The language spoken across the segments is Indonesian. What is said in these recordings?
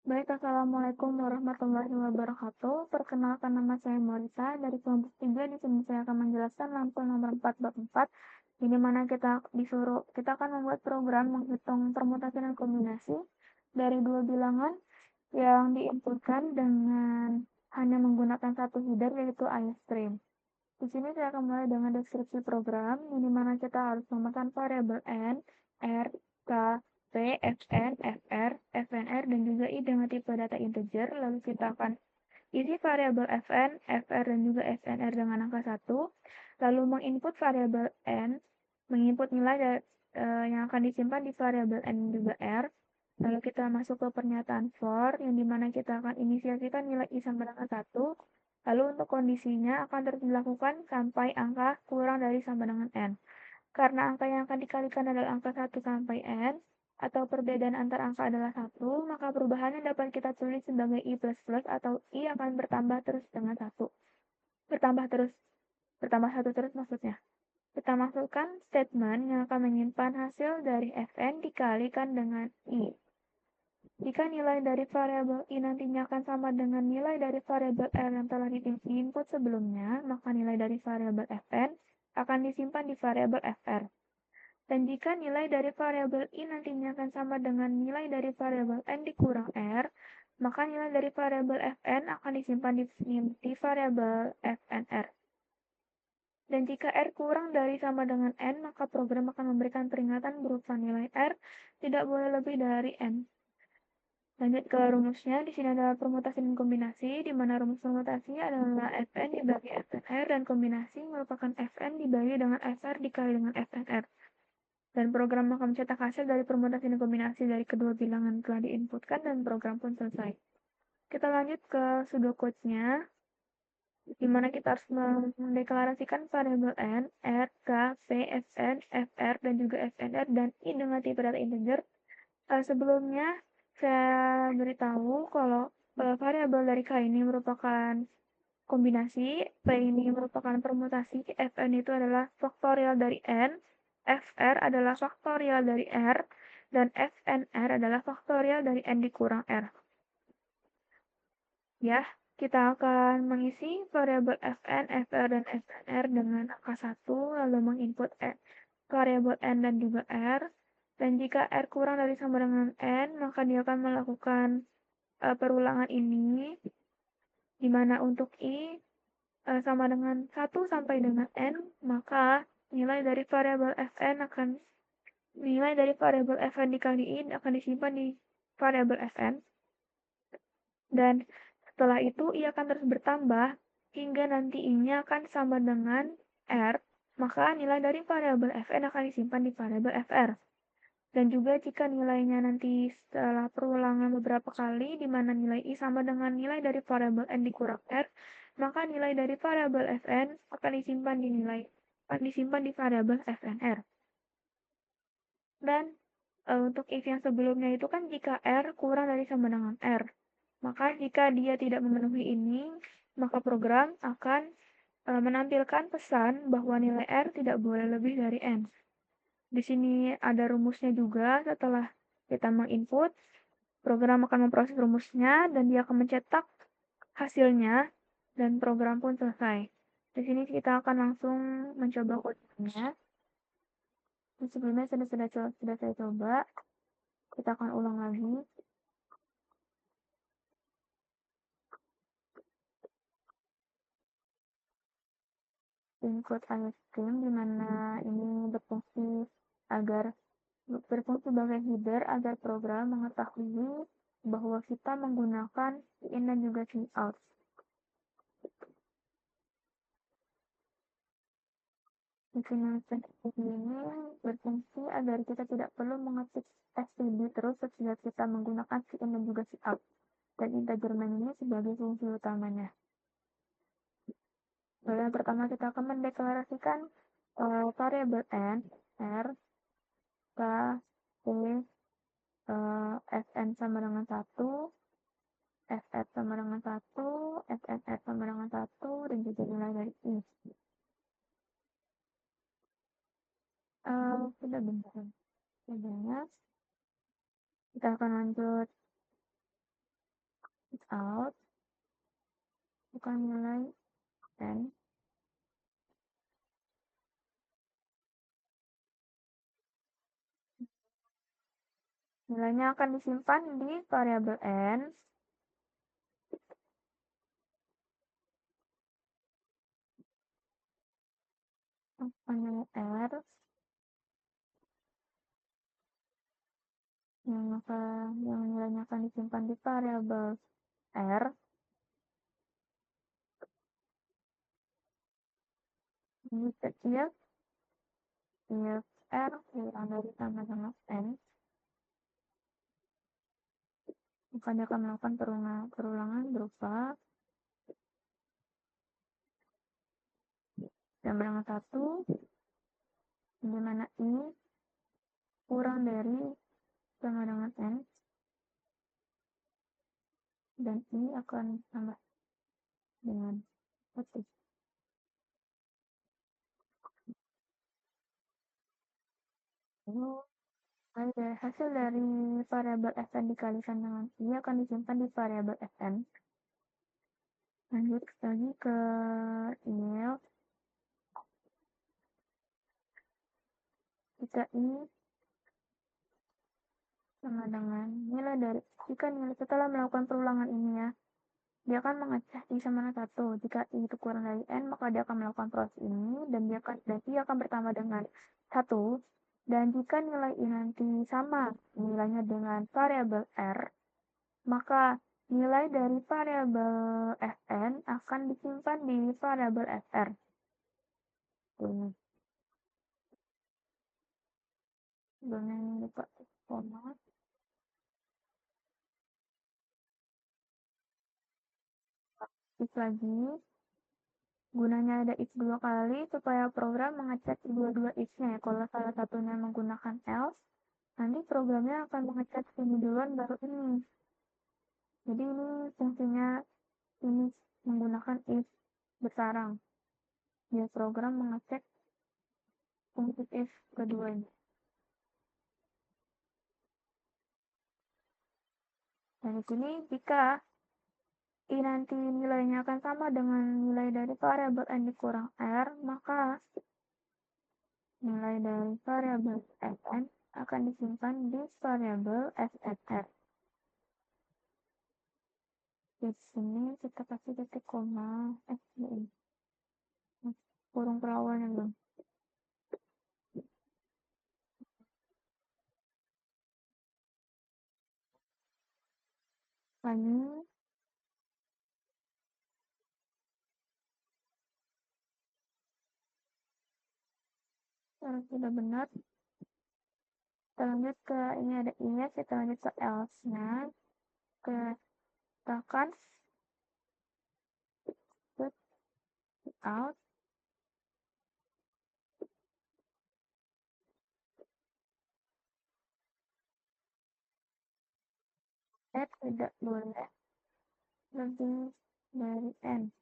Baik, Assalamualaikum warahmatullahi wabarakatuh. Perkenalkan, nama saya Morita dari kelompok 3. Di sini saya akan menjelaskan lampul nomor 4 bab 4, di mana kita akan membuat program menghitung permutasi dan kombinasi dari dua bilangan yang diinputkan dengan hanya menggunakan satu header, yaitu iStream. Di sini saya akan mulai dengan deskripsi program, di mana kita harus memasang variabel n, r, k, p, fn, fr, fnr, dan juga i dengan tipe data integer. Lalu kita akan isi variabel fn, fr, dan juga fnr dengan angka 1. Lalu menginput variabel n, menginput nilai yang akan disimpan di variabel n dan juga r. Lalu kita masuk ke pernyataan for, yang dimana kita akan inisiasikan nilai i sama dengan 1. Lalu untuk kondisinya akan terus dilakukan sampai angka kurang dari sama dengan n. Karena angka yang akan dikalikan adalah angka 1 sampai n, atau perbedaan antar angka adalah 1, maka perubahannya dapat kita tulis sebagai i plus plus, atau i akan bertambah terus dengan 1. Bertambah 1 terus maksudnya. Kita masukkan statement yang akan menyimpan hasil dari fn dikalikan dengan i. Jika nilai dari variabel i nantinya akan sama dengan nilai dari variabel r yang telah diinput sebelumnya, maka nilai dari variabel fn akan disimpan di variabel fr. Dan jika nilai dari variabel i nantinya akan sama dengan nilai dari variabel n dikurang r, maka nilai dari variabel fn akan disimpan di variabel fnr. Dan jika r kurang dari sama dengan n, maka program akan memberikan peringatan berupa nilai r tidak boleh lebih dari n. Lanjut ke rumusnya. Di sini adalah permutasi dan kombinasi, di mana rumus permutasi adalah fn dibagi fnr, dan kombinasi merupakan fn dibagi dengan fr dikali dengan fnr. Dan program akan mencetak hasil dari permutasi dan kombinasi dari kedua bilangan telah diinputkan, dan program pun selesai. Kita lanjut ke pseudocode-nya, di mana kita harus mendeklarasikan variabel n, r, k, p, fn, fr, dan juga fnr, dan i dengan tipe data integer. Sebelumnya saya beritahu kalau variabel dari k ini merupakan kombinasi, p ini merupakan permutasi, fn itu adalah faktorial dari n, fr adalah faktorial dari r, dan fnr adalah faktorial dari n dikurang r. Ya, kita akan mengisi variabel fn, fr, dan fnr dengan angka 1, lalu menginput variabel n dan juga r. Dan jika r kurang dari sama dengan n, maka dia akan melakukan perulangan ini, di mana untuk i sama dengan 1 sampai dengan n, maka nilai dari variabel fn dikali i akan disimpan di variabel fn. Dan setelah itu i akan terus bertambah hingga nanti i-nya akan sama dengan r, maka nilai dari variabel fn akan disimpan di variabel fr. Dan juga jika nilainya nanti setelah perulangan beberapa kali, di mana nilai i sama dengan nilai dari variabel n dikurang r, maka nilai dari variabel fn akan disimpan di variabel fnr. Dan untuk if yang sebelumnya itu kan jika r kurang dari sama dengan r, maka jika dia tidak memenuhi ini, maka program akan menampilkan pesan bahwa nilai r tidak boleh lebih dari n. Di sini ada rumusnya juga. Setelah kita menginput, program akan memproses rumusnya dan dia akan mencetak hasilnya, dan program pun selesai. Di sini kita akan langsung mencoba kodenya. Sebelumnya sudah saya coba. Kita akan ulang lagi. Include iStream, di mana ini berfungsi sebagai header agar program mengetahui bahwa kita menggunakan in dan juga out. Definition ini berfungsi agar kita tidak perlu mengetik std terus setiap kita menggunakan in dan juga out. Dan integer main ini sebagai fungsi utamanya. Lalu yang pertama kita akan mendeklarasikan variabel n, r, k, p, fn sama dengan 1, fr sama dengan 1, fnr sama dengan 1, dan juga nilai dari i. Sudah bentar. Sebenarnya kita akan lanjut out bukan nilai n. Nilainya akan disimpan di variabel n nilai r yang nilainya akan disimpan di variabel r ini if r kurang dari sama dengan n, maka dia akan melakukan perulangan berupa sama dengan 1, di mana i kurang dari sama dengan n, dan i akan tambah dengan 1. Lalu hasil dari variabel fn dikalikan dengan i akan disimpan di variabel fn. Lanjut lagi ke if jika i sama dengan nilai dari jika nilai setelah melakukan perulangan ini ya, dia akan mengecek i sama dengan 1. Jika i itu kurang dari n, maka dia akan melakukan proses ini dan i akan bertambah dengan 1. Dan jika nilai i nanti sama nilainya dengan variabel r, maka nilai dari variabel fn akan disimpan di variabel fr. Sebelumnya ini lupa koma. If lagi. Gunanya ada if 2 kali supaya program mengecek dua-dua if-nya ya. Kalau salah satunya menggunakan else, nanti programnya akan mengecek ini duluan baru ini. Jadi ini fungsinya ini menggunakan if bersarang. Dia program mengecek fungsi if keduanya. Dan di sini jika i nanti nilainya akan sama dengan nilai dari variabel n dikurang r, maka nilai dari variabel fn akan disimpan di variabel fnr. Di sini kita kasih titik koma ini kurung perawannya belum. Lagi kalau sudah benar, kita lanjut ke ini ada if, kita lanjut ke else-nya, ke katakan put out tidak boleh lebih dari n.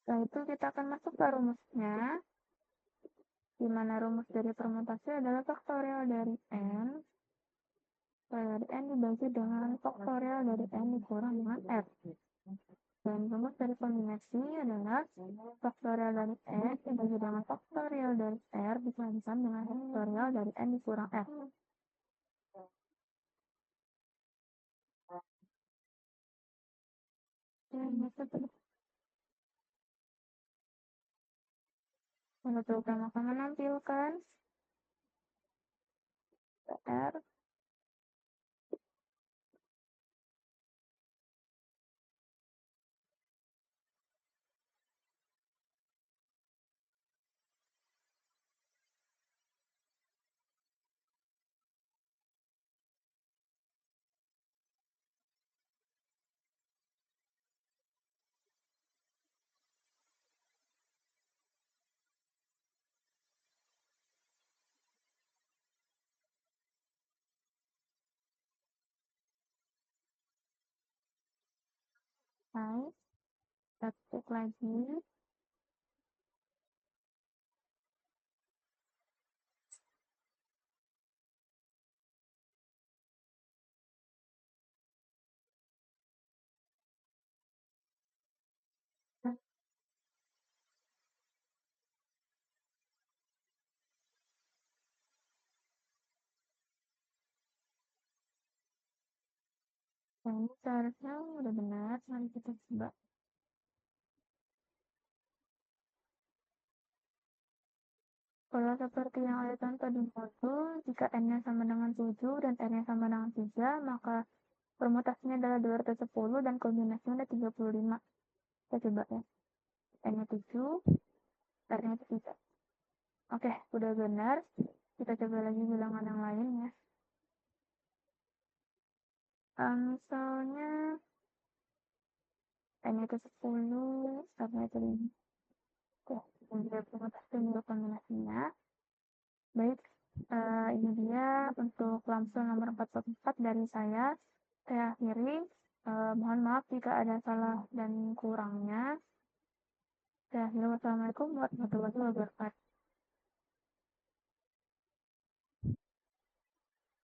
Setelah itu kita akan masuk ke rumusnya, di mana rumus dari permutasi adalah faktorial dari n dibagi dengan faktorial dari n dikurang dengan r. Dan rumus dari kombinasi adalah faktorial dari n dibagi dengan faktorial dari r dikalikan dengan faktorial dari n dikurang r. Untuk program akan menampilkan r selesai. Kita ketik lagi. Nah, ini seharusnya udah benar. Mari kita coba. Kalau seperti yang ada contoh di modul, jika n-nya sama dengan 7 dan r-nya sama dengan 3, maka permutasinya adalah 210 dan kombinasinya ada 35. Kita coba ya. N-nya 7, r-nya 3. Oke, udah benar. Kita coba lagi bilangan yang lain ya. Misalnya n-nya itu 10, r-nya itu 5. Oke, kemudian permutasi untuk kombinasinya. Baik, ini dia untuk lamsel nomor 44 dari saya. Saya akhiri. Mohon maaf jika ada salah dan kurangnya. Saya akhiri. Wassalamualaikum warahmatullahi wabarakatuh.